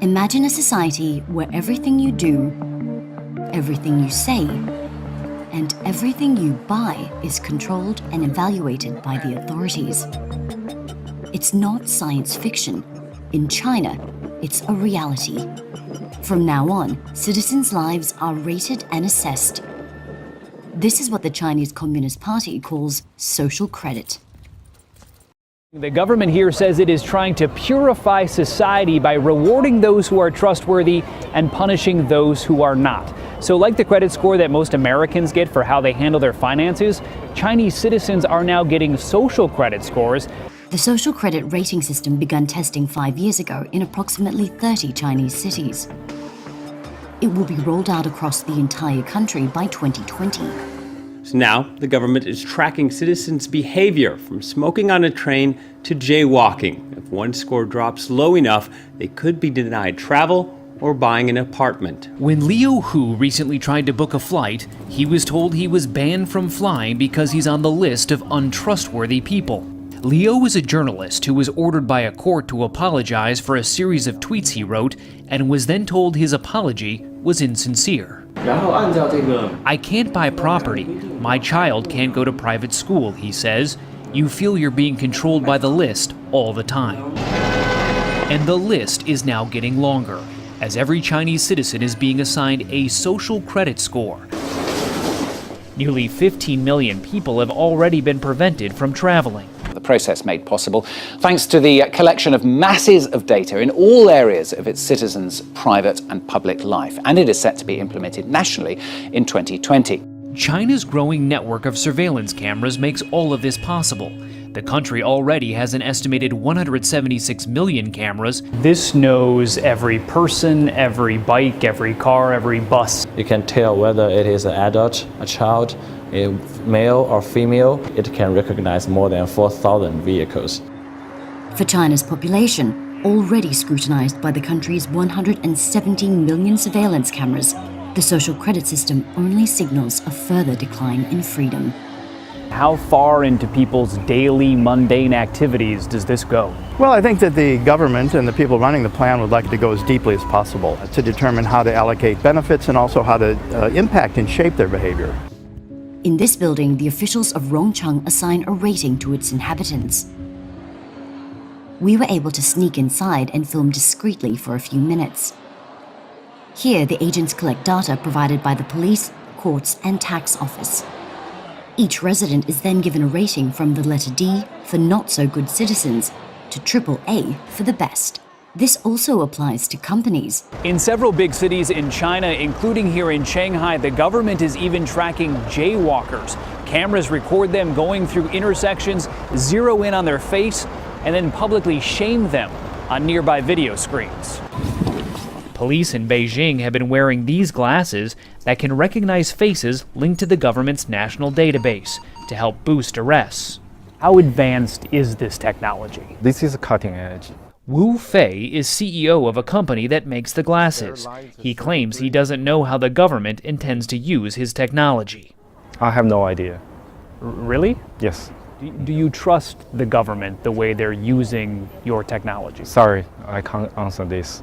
Imagine a society where everything you do, everything you say, and everything you buy is controlled and evaluated by the authorities. It's not science fiction. In China, it's a reality. From now on, citizens' lives are rated and assessed. This is what the Chinese Communist Party calls social credit. The government here says it is trying to purify society by rewarding those who are trustworthy and punishing those who are not. So like the credit score that most Americans get for how they handle their finances, Chinese citizens are now getting social credit scores. The social credit rating system began testing 5 years ago in approximately 30 Chinese cities. It will be rolled out across the entire country by 2020. So now, the government is tracking citizens' behavior from smoking on a train to jaywalking. If one score drops low enough, they could be denied travel or buying an apartment. When Liu Hu recently tried to book a flight, he was told he was banned from flying because he's on the list of untrustworthy people. Liu is a journalist who was ordered by a court to apologize for a series of tweets he wrote and was then told his apology was insincere. I can't buy property. My child can't go to private school, he says. You feel you're being controlled by the list all the time. And the list is now getting longer, as every Chinese citizen is being assigned a social credit score. Nearly 15 million people have already been prevented from traveling. The process made possible thanks to the collection of masses of data in all areas of its citizens' private and public life, and it is set to be implemented nationally in 2020. China's growing network of surveillance cameras makes all of this possible. The country already has an estimated 176 million cameras. This knows every person, every bike, every car, every bus. You can tell whether it is an adult, a child, a male or female. It can recognize more than 4,000 vehicles. For China's population, already scrutinized by the country's 117 million surveillance cameras, the social credit system only signals a further decline in freedom. How far into people's daily mundane activities does this go? Well, I think that the government and the people running the plan would like to go as deeply as possible to determine how to allocate benefits and also how to impact and shape their behavior. In this building, the officials of Rongcheng assign a rating to its inhabitants. We were able to sneak inside and film discreetly for a few minutes. Here, the agents collect data provided by the police, courts, and tax office. Each resident is then given a rating from the letter D for not-so-good citizens to AAA for the best. This also applies to companies. In several big cities in China, including here in Shanghai, the government is even tracking jaywalkers. Cameras record them going through intersections, zero in on their face, and then publicly shame them on nearby video screens. Police in Beijing have been wearing these glasses that can recognize faces linked to the government's national database to help boost arrests. How advanced is this technology? This is cutting edge. Wu Fei is CEO of a company that makes the glasses. He claims he doesn't know how the government intends to use his technology. I have no idea. Really? Yes. Do you trust the government the way they're using your technology? Sorry, I can't answer this.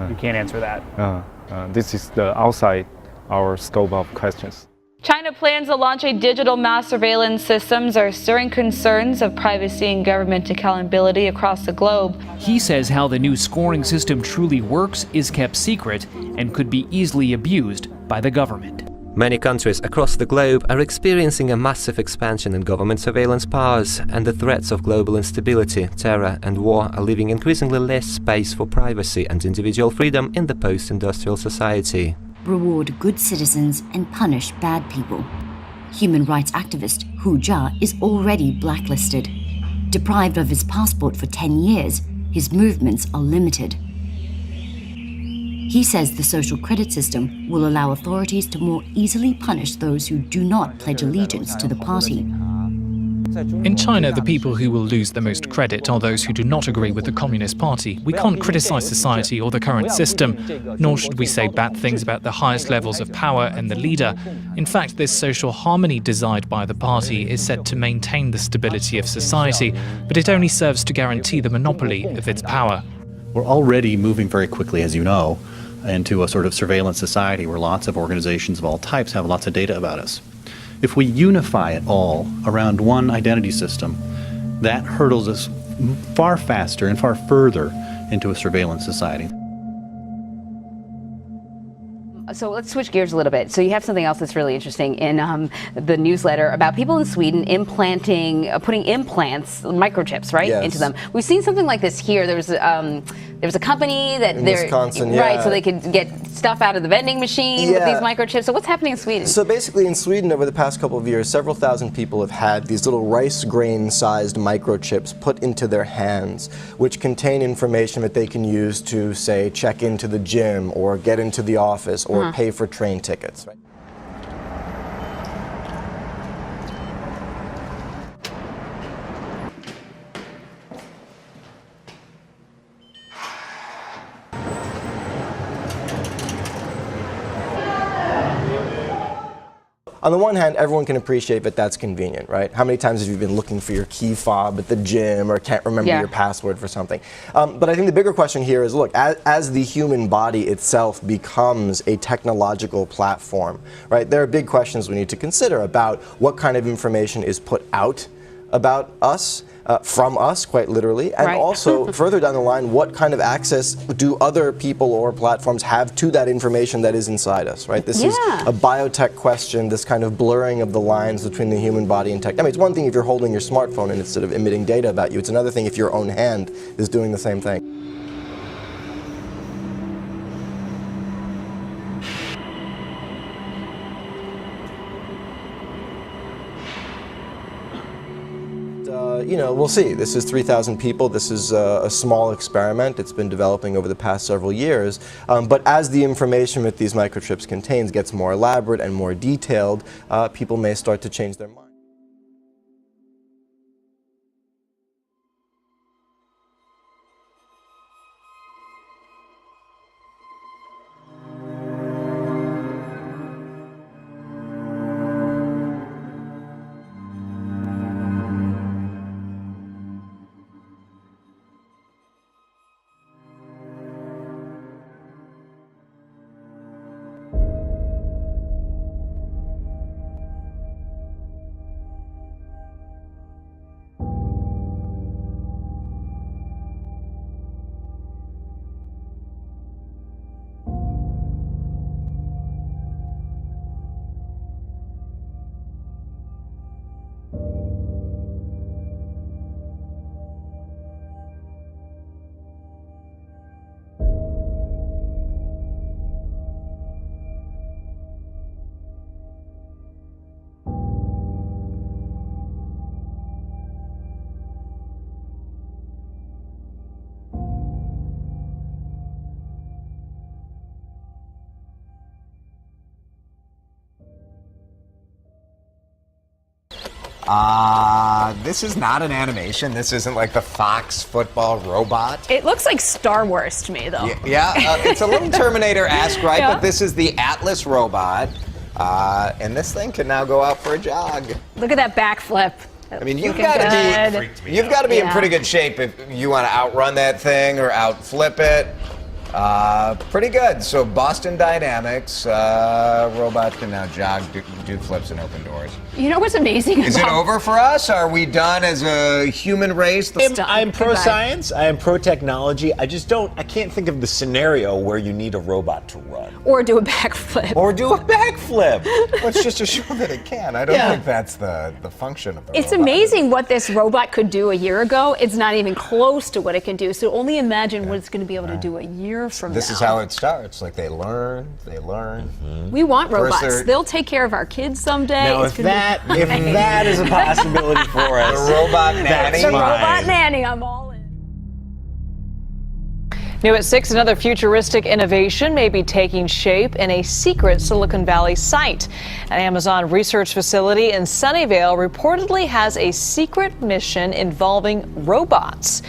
You can't answer that. This is outside our scope of questions. China plans to launch a digital mass surveillance systems are stirring concerns of privacy and government accountability across the globe. He says how the new scoring system truly works is kept secret and could be easily abused by the government. Many countries across the globe are experiencing a massive expansion in government surveillance powers, and the threats of global instability, terror and war are leaving increasingly less space for privacy and individual freedom in the post-industrial society. Reward good citizens and punish bad people. Human rights activist Hu Jia is already blacklisted. Deprived of his passport for 10 years, his movements are limited. He says the social credit system will allow authorities to more easily punish those who do not pledge allegiance to the party. In China, the people who will lose the most credit are those who do not agree with the Communist Party. We can't criticize society or the current system, nor should we say bad things about the highest levels of power and the leader. In fact, this social harmony desired by the party is said to maintain the stability of society, but it only serves to guarantee the monopoly of its power. We're already moving very quickly, as you know, into a sort of surveillance society where lots of organizations of all types have lots of data about us. If we unify it all around one identity system, that hurdles us far faster and far further into a surveillance society. So let's switch gears a little bit. So you have something else that's really interesting in the newsletter about people in Sweden putting implants, microchips, right, Yes. into them. We've seen something like this here. There was a company that In Wisconsin, right, yeah. so they could get stuff out of the vending machine with Yeah. these microchips. So what's happening in Sweden? So basically in Sweden over the past couple of years, several thousand people have had these little rice grain sized microchips put into their hands, which contain information that they can use to, say, check into the gym or get into the office or pay for train tickets. Right? On the one hand, everyone can appreciate that that's convenient, right? How many times have you been looking for your key fob at the gym or can't remember your password for something? But I think the bigger question here is, look, as the human body itself becomes a technological platform, right, there are big questions we need to consider about what kind of information is put out about us, from us, quite literally, and also further down the line, what kind of access do other people or platforms have to that information that is inside us, right? This is a biotech question, this kind of blurring of the lines between the human body and tech. I mean, it's one thing if you're holding your smartphone and it's sort of emitting data about you. It's another thing if your own hand is doing the same thing. You know, we'll see. This is 3,000 people. This is a small experiment. It's been developing over the past several years. But as the information that these microchips contains gets more elaborate and more detailed, people may start to change their mind. This is not an animation. This isn't like the Fox football robot. It looks like Star Wars to me, though. Yeah, it's a little Terminator-esque, right? But this is the Atlas robot, and this thing can now go out for a jog. Look at that backflip. I mean, you've got to be in pretty good shape if you want to outrun that thing or outflip it. Pretty good. So Boston Dynamics robot can now jog, do flips, and open doors. You know what's amazing? Is it over for us? Are we done as a human race? I'm pro-science. I am pro-technology. I can't think of the scenario where you need a robot to run. Or do a backflip. Let's just assume that it can. I don't think that's the function of the It's robot. amazing what this robot could do a year ago. It's not even close to what it can do. So only imagine what it's going to be able to do a year from now. This is how it starts. Like they learn. We want First robots. They'll take care of our kids someday. Now, if that is a possibility for us, the robot nanny. The robot nanny, I'm all in. New at 6, another futuristic innovation may be taking shape in a secret Silicon Valley site. An Amazon research facility in Sunnyvale reportedly has a secret mission involving robots.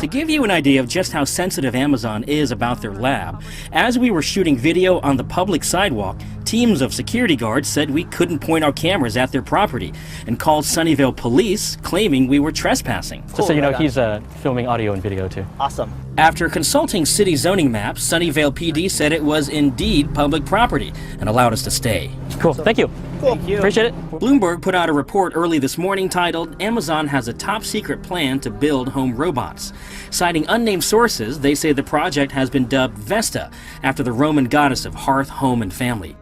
To give you an idea of just how sensitive Amazon is about their lab, as we were shooting video on the public sidewalk, teams of security guards said we couldn't point our cameras at their property and called Sunnyvale police claiming we were trespassing. Just so you know, he's filming audio and video too. Awesome. After consulting city zoning maps, Sunnyvale PD said it was indeed public property and allowed us to stay. Cool, thank you. Cool. Thank you. Appreciate it. Bloomberg put out a report early this morning titled, "Amazon has a top secret plan to build home robots." Citing unnamed sources, they say the project has been dubbed Vesta, after the Roman goddess of hearth, home, and family.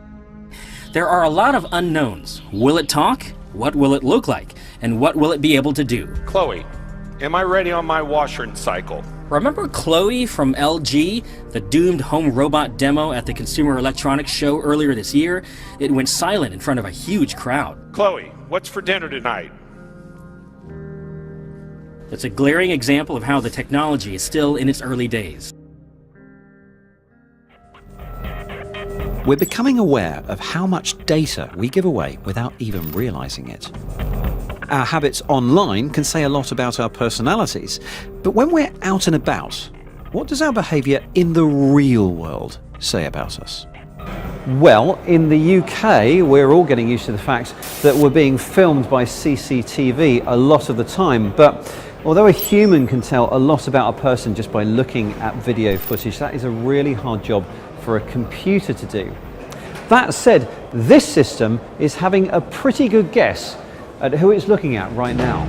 There are a lot of unknowns. Will it talk? What will it look like? And what will it be able to do? Chloe, am I ready on my washer and cycle? Remember Chloe from LG, the doomed home robot demo at the Consumer Electronics Show earlier this year? It went silent in front of a huge crowd. Chloe, what's for dinner tonight? It's a glaring example of how the technology is still in its early days. We're becoming aware of how much data we give away without even realizing it. Our habits online can say a lot about our personalities, but when we're out and about, what does our behaviour in the real world say about us? Well, in the UK, we're all getting used to the fact that we're being filmed by CCTV a lot of the time, but although a human can tell a lot about a person just by looking at video footage, that is a really hard job for a computer to do. That said, this system is having a pretty good guess at who it's looking at right now.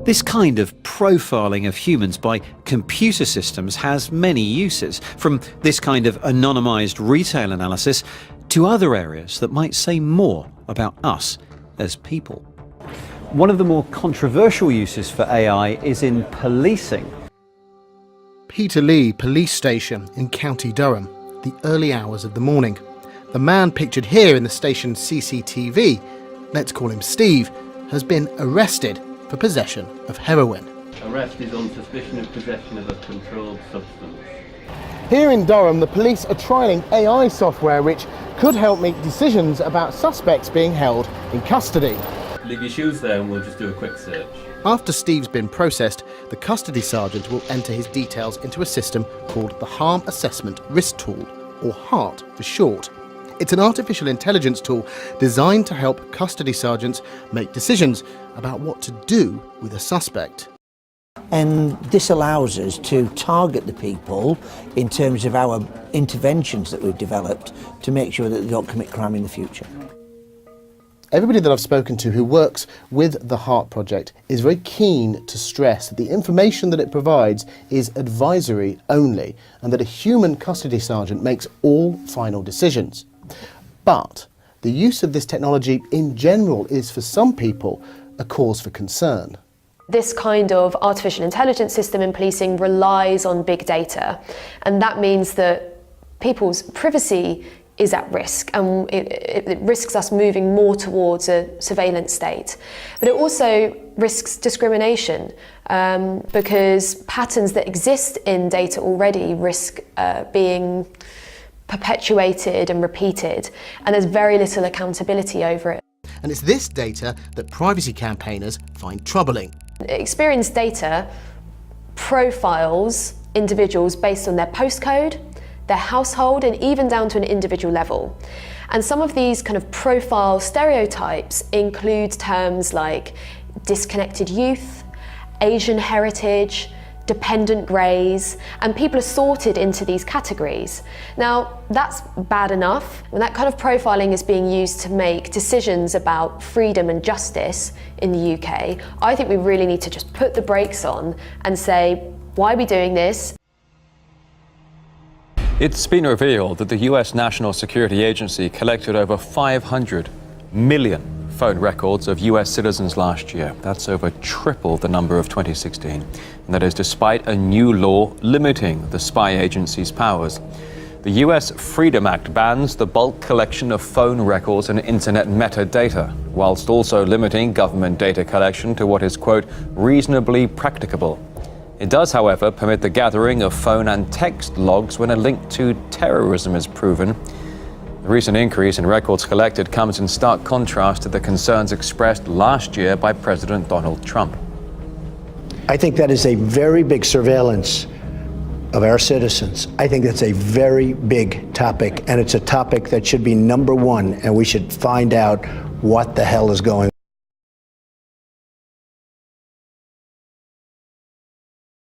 This kind of profiling of humans by computer systems has many uses, from this kind of anonymized retail analysis to other areas that might say more about us as people. One of the more controversial uses for AI is in policing. Peterlee Police Station in County Durham, the early hours of the morning. The man pictured here in the station's CCTV, let's call him Steve, has been arrested for possession of heroin. Arrest is on suspicion of possession of a controlled substance. Here in Durham, the police are trialling AI software which could help make decisions about suspects being held in custody. Leave your shoes there and we'll just do a quick search. After Steve's been processed, the custody sergeant will enter his details into a system called the Harm Assessment Risk Tool, or HART for short. It's an artificial intelligence tool designed to help custody sergeants make decisions about what to do with a suspect. And this allows us to target the people in terms of our interventions that we've developed to make sure that they don't commit crime in the future. Everybody that I've spoken to who works with the HART project is very keen to stress that the information that it provides is advisory only and that a human custody sergeant makes all final decisions. But the use of this technology in general is for some people a cause for concern. This kind of artificial intelligence system in policing relies on big data, and that means that people's privacy is at risk, and it risks us moving more towards a surveillance state. But it also risks discrimination because patterns that exist in data already risk being perpetuated and repeated, and there's very little accountability over it. And it's this data that privacy campaigners find troubling. Experience data profiles individuals based on their postcode, their household, and even down to an individual level. And some of these kind of profile stereotypes include terms like disconnected youth, Asian heritage, dependent greys, and people are sorted into these categories. Now, that's bad enough. When that kind of profiling is being used to make decisions about freedom and justice in the UK, I think we really need to just put the brakes on and say, why are we doing this? It's been revealed that the US National Security Agency collected over 500 million phone records of US citizens last year. That's over triple the number of 2016. And that is despite a new law limiting the spy agency's powers. The US Freedom Act bans the bulk collection of phone records and internet metadata, whilst also limiting government data collection to what is, quote, reasonably practicable. It does, however, permit the gathering of phone and text logs when a link to terrorism is proven. The recent increase in records collected comes in stark contrast to the concerns expressed last year by President Donald Trump. I think that is a very big surveillance of our citizens. I think that's a very big topic, and it's a topic that should be number one, and we should find out what the hell is going on.